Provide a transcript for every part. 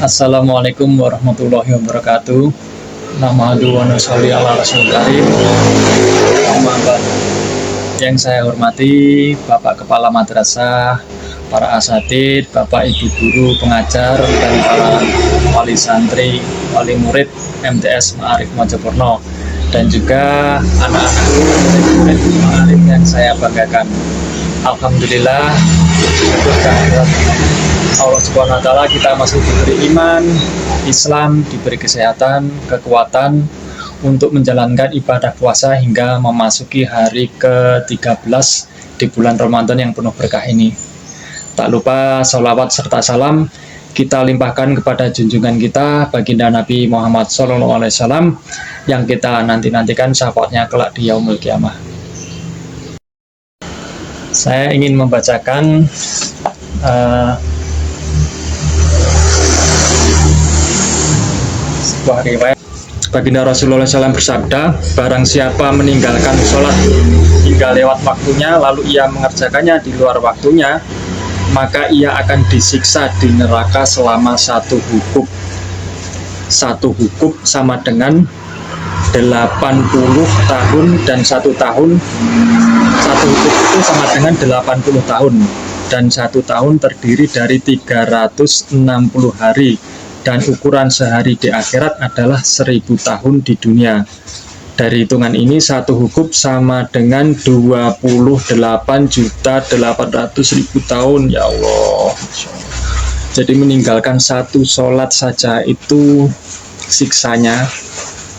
Assalamualaikum warahmatullahi wabarakatuh. Nahmadu wa nusolli ala rasul karim. Amma ba'du. Yang saya hormati Bapak Kepala Madrasah, para asatid, Bapak Ibu guru pengajar, dan para wali santri, wali murid MTS Ma'arif Mojokerto, dan juga anak-anakku, murid-murid Ma'arif yang saya banggakan. Alhamdulillah, syukur kehadirat Allah Subhanahu wa Ta'ala, kita masih diberi iman, Islam, diberi kesehatan, kekuatan untuk menjalankan ibadah puasa hingga memasuki hari ke-13 di bulan Ramadan yang penuh berkah ini. Tak lupa sholawat serta salam kita limpahkan kepada junjungan kita baginda Nabi Muhammad SAW yang kita nanti-nantikan syafaatnya kelak di yaumul kiamah. Saya ingin membacakan sebuah riwayat. Baginda Rasulullah SAW bersabda, barang siapa meninggalkan sholat hingga lewat waktunya lalu ia mengerjakannya di luar waktunya, maka ia akan disiksa di neraka selama satu hukuk. Satu hukuk sama dengan 80 tahun, dan satu tahun, satu hukuk itu sama dengan 80 tahun, dan satu tahun terdiri dari 360 hari, dan ukuran sehari di akhirat adalah 1000 tahun di dunia. Dari hitungan ini satu hukuk sama dengan 28.800.000 tahun. Ya Allah. Jadi meninggalkan satu sholat saja itu siksanya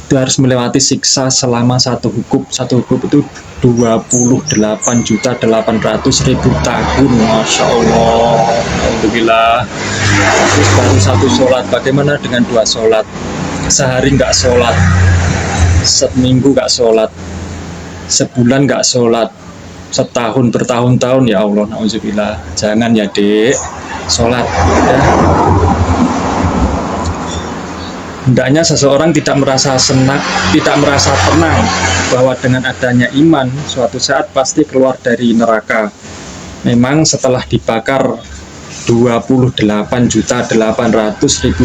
itu harus melewati siksa selama satu hukuk. Satu hukuk itu 28.800.000 tahun. Masya Allah. Alhamdulillah. Terus baru satu sholat. Bagaimana dengan dua sholat? Sehari nggak sholat, seminggu nggak sholat, sebulan nggak sholat, setahun bertahun-tahun. Ya Allah, na'udzubillah. Jangan ya dek, sholat ya. Hendaknya seseorang tidak merasa senang, tidak merasa tenang bahwa dengan adanya iman suatu saat pasti keluar dari neraka. Memang setelah dibakar 28.800.000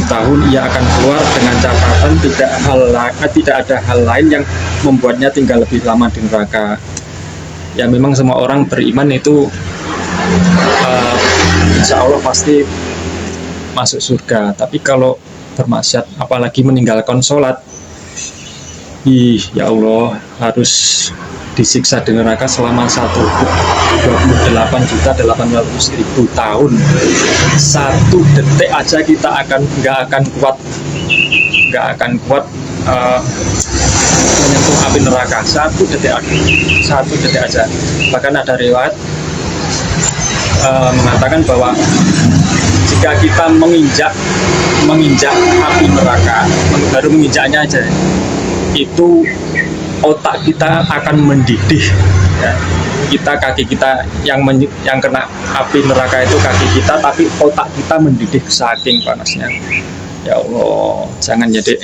tahun ia akan keluar dengan catatan tidak ada hal lain yang membuatnya tinggal lebih lama di neraka. Ya memang semua orang beriman itu insya Allah pasti masuk surga. Tapi kalau bermaksiat apalagi meninggalkan sholat, ya Allah, harus disiksa di neraka selama 28.800.000 tahun. Satu detik aja kita nggak akan kuat menyentuh api neraka. Satu detik aja. Bahkan ada riwayat mengatakan bahwa jika kita menginjak api neraka, baru menginjaknya aja, itu otak kita akan mendidih ya. Kaki kita yang kena api neraka itu kaki kita, tapi otak kita mendidih saking panasnya. Ya Allah, jangan ya dek.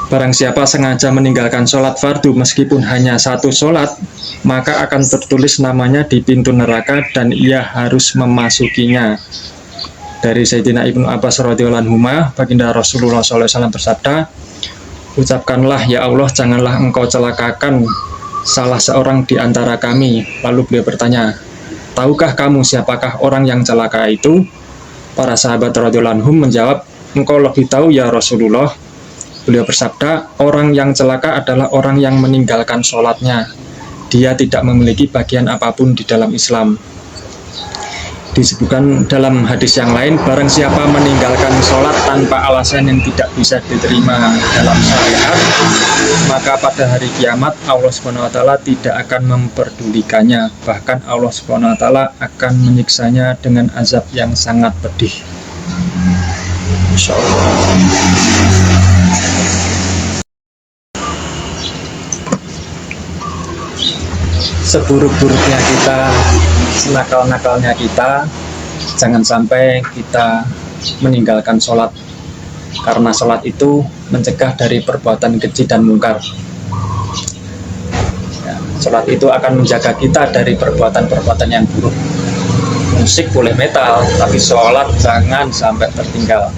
Barang siapa sengaja meninggalkan sholat fardu meskipun hanya satu sholat, maka akan tertulis namanya di pintu neraka dan ia harus memasukinya. Dari Sayyidina Ibnu Abbas radhiyallahu anhu, baginda Rasulullah SAW bersabda, ucapkanlah, ya Allah, janganlah engkau celakakan salah seorang di antara kami. Lalu beliau bertanya, tahukah kamu siapakah orang yang celaka itu? Para sahabat radhiyallahu anhum menjawab, engkau lebih tahu ya Rasulullah. Beliau bersabda, orang yang celaka adalah orang yang meninggalkan sholatnya. Dia tidak memiliki bagian apapun di dalam Islam. Disebutkan dalam hadis yang lain, barang siapa meninggalkan sholat tanpa alasan yang tidak bisa diterima dalam syariat, maka pada hari kiamat Allah Subhanahu wa Ta'ala tidak akan memperdulikannya. Bahkan Allah Subhanahu wa Ta'ala akan menyiksanya dengan azab yang sangat pedih. Insya Allah. Seburuk-buruknya kita, senakal-nakalnya kita, jangan sampai kita meninggalkan sholat, karena sholat itu mencegah dari perbuatan keji dan mungkar ya, sholat itu akan menjaga kita dari perbuatan-perbuatan yang buruk. musik boleh metal, tapi sholat jangan sampai tertinggal.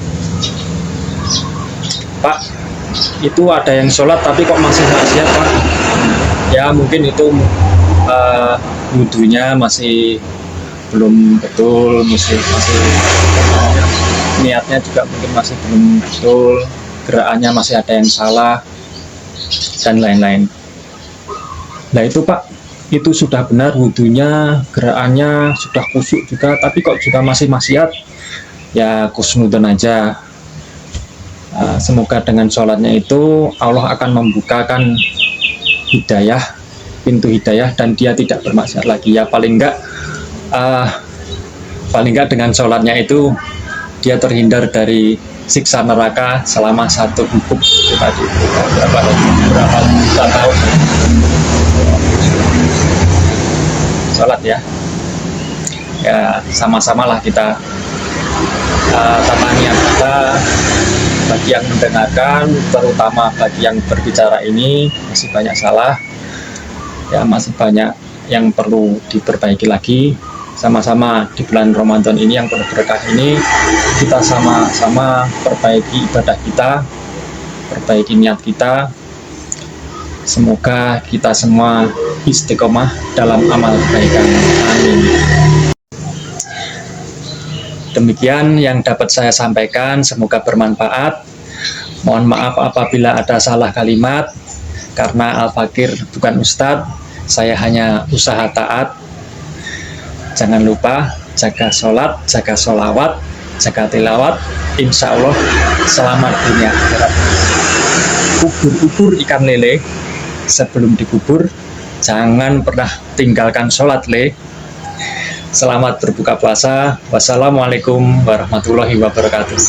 Pak, itu ada yang sholat tapi kok masih maksiat, Pak? Ya mungkin itu wudhunya masih belum betul, masih niatnya juga mungkin masih belum betul, gerakannya masih ada yang salah dan lain-lain. Nah itu Pak, itu sudah benar wudhunya, gerakannya sudah khusyuk juga, tapi kok juga masih maksiat, ya kusnudon aja. Semoga dengan sholatnya itu Allah akan membukakan hidayah, pintu hidayah, dan dia tidak bermaksiat lagi. Ya paling enggak dengan sholatnya itu dia terhindar dari siksa neraka selama 1 hukuk itu tadi, berapa juta tahun sholat ya. Ya sama-samalah kita tata niat kita. Bagi yang mendengarkan, terutama bagi yang berbicara ini, masih banyak salah ya, masih banyak yang perlu diperbaiki lagi. Sama-sama di bulan Ramadan ini yang penuh berkah ini, kita sama-sama perbaiki ibadah kita, perbaiki niat kita. Semoga kita semua istiqomah dalam amal kebaikan. Amin. Demikian yang dapat saya sampaikan, semoga bermanfaat. Mohon maaf apabila ada salah kalimat, karena Al-Fakir bukan Ustadz, saya hanya usaha taat. Jangan lupa jaga sholat, jaga sholawat, jaga tilawat, insya Allah selamat dunia akhirat. Ubur-ubur ikan lele, sebelum dikubur, jangan pernah tinggalkan sholat le. Selamat berbuka puasa. Wassalamualaikum warahmatullahi wabarakatuh.